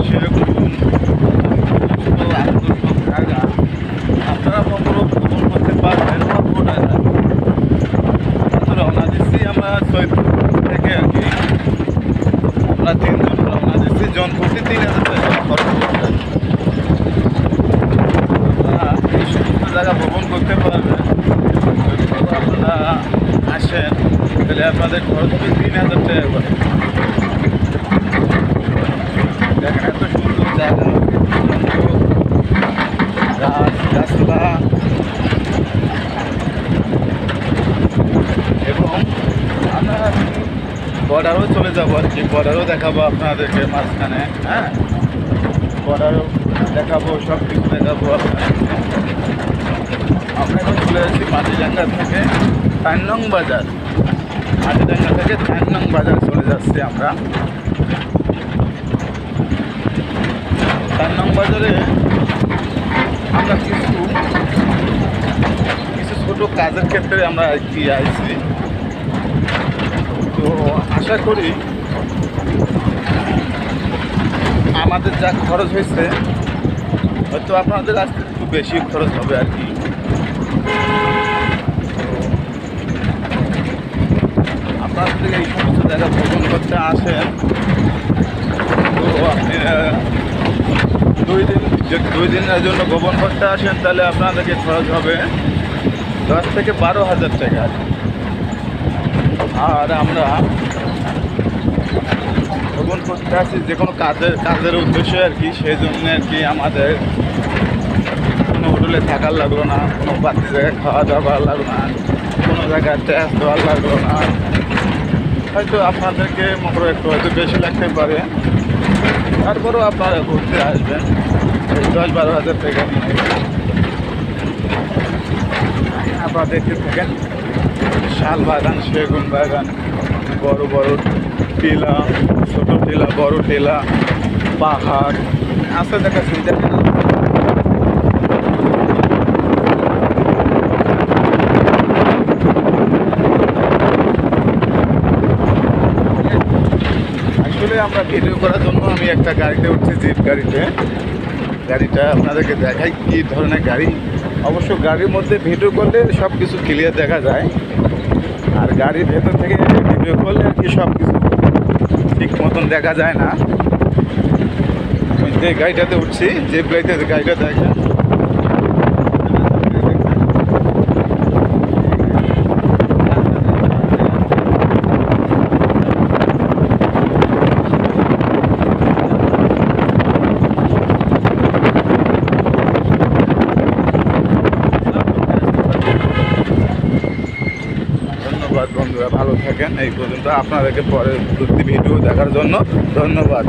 সেরকম আকর্ষক জায়গা আপনারা কখনো ভ্রমণ করতে পারবেন অল্প টাকায়। রওনা দিচ্ছি আমরা সৈয়দপুর থেকে আর কি। আমরা 3 জন রওনা দিচ্ছি, জন প্রতি 3000 টাকা খরচ করতে। আপনারা এই সমস্ত জায়গা ভ্রমণ করতে পারবেন। আপনারা আসেন তাহলে আপনাদের খরচ হবে 3000 টাকা করে। দেখেন এত সুন্দর জায়গা, গাছপালা এবং আমরা বর্ডারও চলে যাবো আর কি। বর্ডারও দেখাবো আপনাদেরকে মাঝখানে, হ্যাঁ বর্ডারও দেখাবো, সব কিছু দেখাবো আপনাদেরকে। আমরা এখন চলে যাচ্ছি মাটিরাঙ্গা থেকে 4 নং বাজার। মাটিরাঙ্গা থেকে 4 নং বাজার চলে যাচ্ছি আমরা। 4 নং বাজারে আমরা কিছু ছোটো কাজের ক্ষেত্রে আমরা আর কি আইছি। তো আশা করি আমাদের যা খরচ হয়েছে হয়তো আপনাদের আসতে একটু বেশি খরচ হবে আর কি। আপনারা যদি এই সমস্ত জায়গা ভ্রমণ করতে আসেন তো আপনি 2 দিনের জন্য ভ্রমণ করতে আসেন তাহলে আপনাদেরকে খরচ হবে 10 থেকে 12,000 টাকা। আর আমরা ভ্রমণ করতে আসি যে কোনো কাজের উদ্দেশ্যে আর কি। সেই জন্য আর কি আমাদের কোনো হোটেলে থাকার লাগলো না, কোনো বাড়তি জায়গায় খাওয়া দাওয়া লাগলো না, কোনো জায়গায় ট্যাক্স দেওয়ার লাগলো না। হয়তো আপনাদেরকে মোটর একটু হয়তো বেশি লাগতে পারে, তারপরেও আপনারা ঘুরতে আসবেন এই 10-12,000 টাকা নিয়ে। আপনারা দেখতে থাকেন শাল বাগান, সেগুন বাগান, বড় বড় টিলা, ছোট টিলা, বড় টিলা, পাহাড় আছে দেখাচ্ছি। দেখেন আসলে আমরা ভিডিও করার জন্য আমি একটা গাড়িতে উঠছি, জিপ গাড়িতে। গাড়িটা আপনাদেরকে দেখাই কী ধরনের গাড়ি। অবশ্য গাড়ির মধ্যে ভিডিও করলে সব কিছু ক্লিয়ার দেখা যায়, আর গাড়ির ভেতর থেকে ভিডিও করলে আর কি সব কিছু ঠিক মতন দেখা যায় না। যে গাড়িটাতে উঠছি, যে গাড়িটা দেখেন বন্ধুরা, ভালো থাকেন। এই পর্যন্ত আপনাদেরকে পরে ভিডিও দেখার জন্য ধন্যবাদ।